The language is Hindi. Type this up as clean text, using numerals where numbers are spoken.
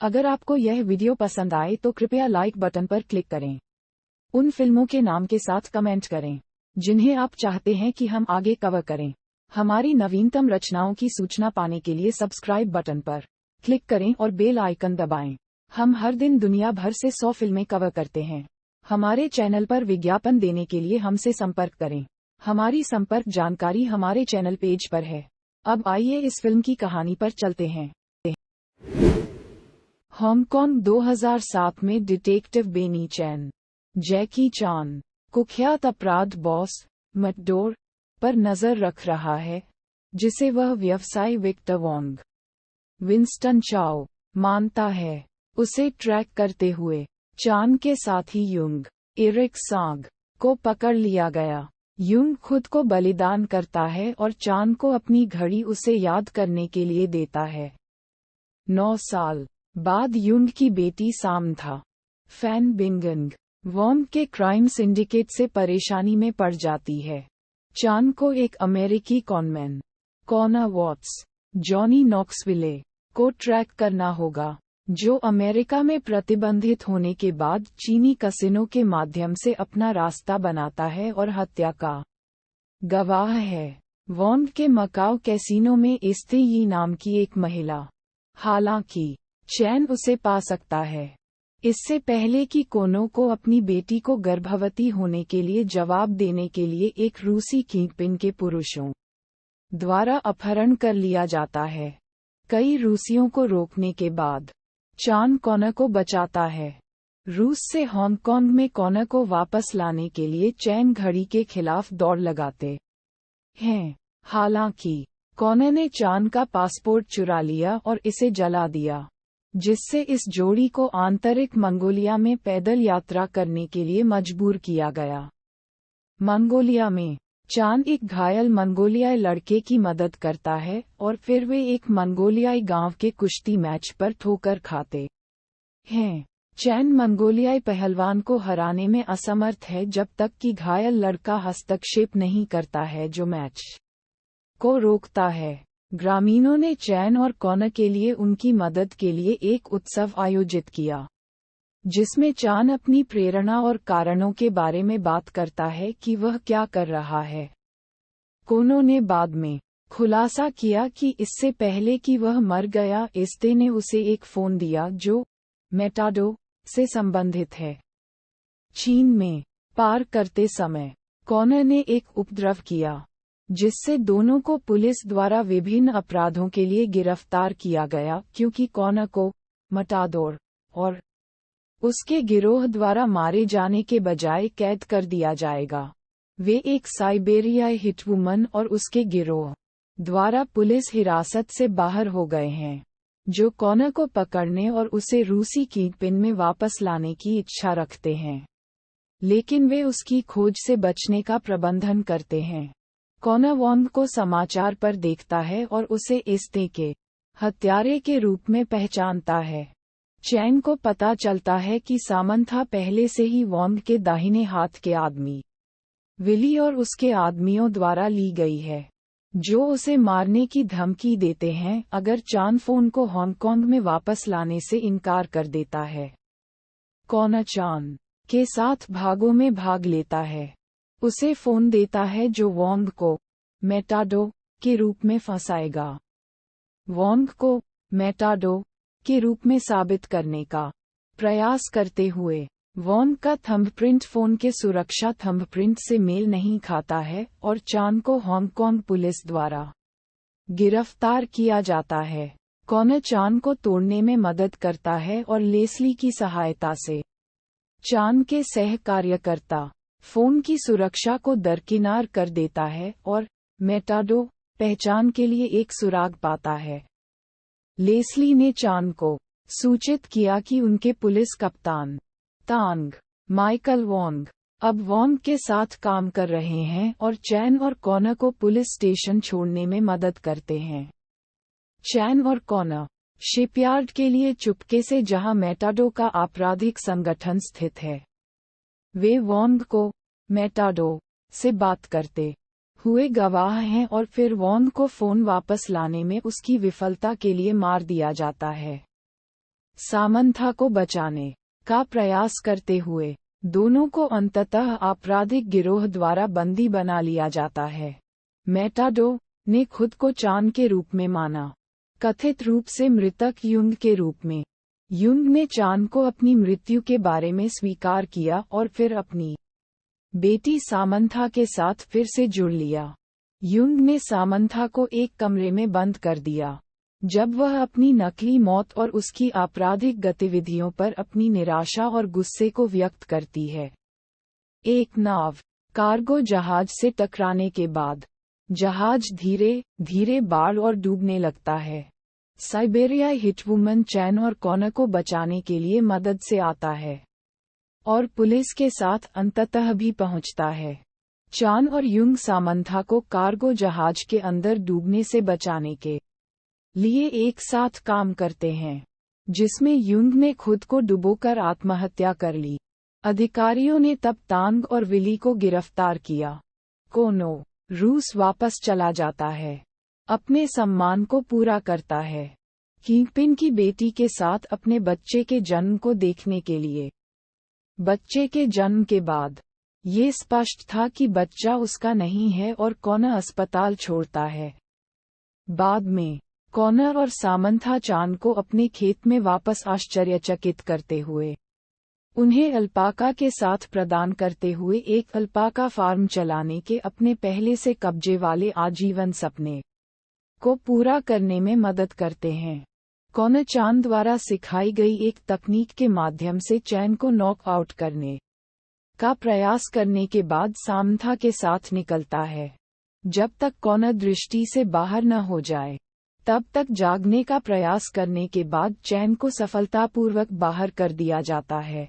अगर आपको यह वीडियो पसंद आए तो कृपया लाइक बटन पर क्लिक करें। उन फिल्मों के नाम के साथ कमेंट करें जिन्हें आप चाहते हैं कि हम आगे कवर करें। हमारी नवीनतम रचनाओं की सूचना पाने के लिए सब्सक्राइब बटन पर क्लिक करें और बेल आइकन दबाएं। हम हर दिन दुनिया भर से 100 फिल्में कवर करते हैं। हमारे चैनल पर विज्ञापन देने के लिए हमसे संपर्क करें। हमारी संपर्क जानकारी हमारे चैनल पेज पर है। अब आइए इस फिल्म की कहानी पर चलते हैं। हांगकांग 2007 में डिटेक्टिव बेनी चैन जैकी चान, कुख्यात अपराध बॉस मैटडोर पर नजर रख रहा है, जिसे वह व्यवसायी विक्टर वोंग विंस्टन चाओ मानता है। उसे ट्रैक करते हुए चान के साथी युंग एरिक सांग को पकड़ लिया गया। युंग खुद को बलिदान करता है और चान को अपनी घड़ी उसे याद करने के लिए देता है। 9 साल बाद युंग की बेटी सामंथा फैन बिंगंग वोंग के क्राइम सिंडिकेट से परेशानी में पड़ जाती है। चान को एक अमेरिकी conman Connor Watts Johnny Knoxville को ट्रैक करना होगा, जो अमेरिका में प्रतिबंधित होने के बाद चीनी कसिनो के माध्यम से अपना रास्ता बनाता है और हत्या का गवाह है। वोंग के मकाओ कैसीनो में इस्ते यी नाम की एक महिला, हालांकि चैन उसे पा सकता है। इससे पहले कि कोनो को अपनी बेटी को गर्भवती होने के लिए जवाब देने के लिए एक रूसी किंगपिन के पुरुषों द्वारा अपहरण कर लिया जाता है। कई रूसियों को रोकने के बाद चान कॉनर को बचाता है। रूस से हांगकांग में कॉनर को वापस लाने के लिए चैन घड़ी के खिलाफ दौड़ लगाते हैं। हालांकि कॉनर ने चान का पासपोर्ट चुरा लिया और इसे जला दिया, जिससे इस जोड़ी को आंतरिक मंगोलिया में पैदल यात्रा करने के लिए मजबूर किया गया। मंगोलिया में चान एक घायल मंगोलियाई लड़के की मदद करता है और फिर वे एक मंगोलियाई गांव के कुश्ती मैच पर ठोकर खाते हैं। चैन मंगोलियाई पहलवान को हराने में असमर्थ है जब तक कि घायल लड़का हस्तक्षेप नहीं करता है, जो मैच को रोकता है। ग्रामीणों ने चैन और कॉनर के लिए उनकी मदद के लिए एक उत्सव आयोजित किया, जिसमें चान अपनी प्रेरणा और कारणों के बारे में बात करता है कि वह क्या कर रहा है। कोनो ने बाद में खुलासा किया कि इससे पहले कि वह मर गया, इस्ते ने उसे एक फोन दिया जो मेटाडो से संबंधित है। चीन में पार करते समय कॉनर ने एक उपद्रव किया, जिससे दोनों को पुलिस द्वारा विभिन्न अपराधों के लिए गिरफ्तार किया गया, क्योंकि कॉनर को मेटाडोर और उसके गिरोह द्वारा मारे जाने के बजाय कैद कर दिया जाएगा। वे एक साइबेरियाई हिटवुमन और उसके गिरोह द्वारा पुलिस हिरासत से बाहर हो गए हैं, जो कॉनर को पकड़ने और उसे रूसी किंगपिन में वापस लाने की इच्छा रखते हैं, लेकिन वे उसकी खोज से बचने का प्रबंधन करते हैं। कॉनर वोंग को समाचार पर देखता है और उसे इस्ते के हत्यारे के रूप में पहचानता है। चैन को पता चलता है कि सामंथा पहले से ही वोंग के दाहिने हाथ के आदमी विली और उसके आदमियों द्वारा ली गई है, जो उसे मारने की धमकी देते हैं अगर चान फोन को हांगकांग में वापस लाने से इनकार कर देता है। कॉनर चान के साथ भागों में भाग लेता है, उसे फोन देता है जो वोंग को मेटाडो के रूप में फंसाएगा। वोंग को मेटाडो के रूप में साबित करने का प्रयास करते हुए वोंग का थंबप्रिंट फोन के सुरक्षा थंबप्रिंट से मेल नहीं खाता है और चान को हांगकांग पुलिस द्वारा गिरफ्तार किया जाता है। कॉनर चान को तोड़ने में मदद करता है और लेस्ली की सहायता से चान के सह कार्यकर्ता फोन की सुरक्षा को दरकिनार कर देता है और मेटाडो पहचान के लिए एक सुराग पाता है। लेस्ली ने चान को सूचित किया कि उनके पुलिस कप्तान तांग माइकल वोंग अब वोंग के साथ काम कर रहे हैं और चैन और कॉनर को पुलिस स्टेशन छोड़ने में मदद करते हैं। चैन और कॉनर शिपयार्ड के लिए चुपके से जहां मेटाडो का आपराधिक संगठन स्थित है। वे वोंग को मेटाडो से बात करते हुए गवाह हैं और फिर वोंग को फोन वापस लाने में उसकी विफलता के लिए मार दिया जाता है। सामंथा को बचाने का प्रयास करते हुए दोनों को अंततः आपराधिक गिरोह द्वारा बंदी बना लिया जाता है। मेटाडो ने खुद को चान के रूप में माना, कथित रूप से मृतक युंग के रूप में। युंग ने चान को अपनी मृत्यु के बारे में स्वीकार किया और फिर अपनी बेटी सामंथा के साथ फिर से जुड़ लिया। युंग ने सामंथा को एक कमरे में बंद कर दिया जब वह अपनी नकली मौत और उसकी आपराधिक गतिविधियों पर अपनी निराशा और गुस्से को व्यक्त करती है। एक नाव कार्गो जहाज से टकराने के बाद जहाज धीरे धीरे बाढ़ और डूबने लगता है। साइबेरिया हिटवुमन चैन और कॉनर को बचाने के लिए मदद से आता है और पुलिस के साथ अंततः भी पहुंचता है। चान और युंग सामंथा को कार्गो जहाज के अंदर डूबने से बचाने के लिए एक साथ काम करते हैं, जिसमें युंग ने खुद को डुबोकर आत्महत्या कर ली। अधिकारियों ने तब तांग और विली को गिरफ्तार किया। कोनो रूस वापस चला जाता है, अपने सम्मान को पूरा करता है, किंगपिन की बेटी के साथ अपने बच्चे के जन्म को देखने के लिए। बच्चे के जन्म के बाद ये स्पष्ट था कि बच्चा उसका नहीं है और कॉनर अस्पताल छोड़ता है। बाद में कॉनर और सामंथा चान को अपने खेत में वापस आश्चर्यचकित करते हुए उन्हें अल्पाका के साथ प्रदान करते हुए एक अल्पाका फार्म चलाने के अपने पहले से कब्जे वाले आजीवन सपने को पूरा करने में मदद करते हैं। कॉनर चान द्वारा सिखाई गई एक तकनीक के माध्यम से चैन को नॉक आउट करने का प्रयास करने के बाद सामंथा के साथ निकलता है। जब तक कॉनर दृष्टि से बाहर न हो जाए तब तक जागने का प्रयास करने के बाद चैन को सफलतापूर्वक बाहर कर दिया जाता है।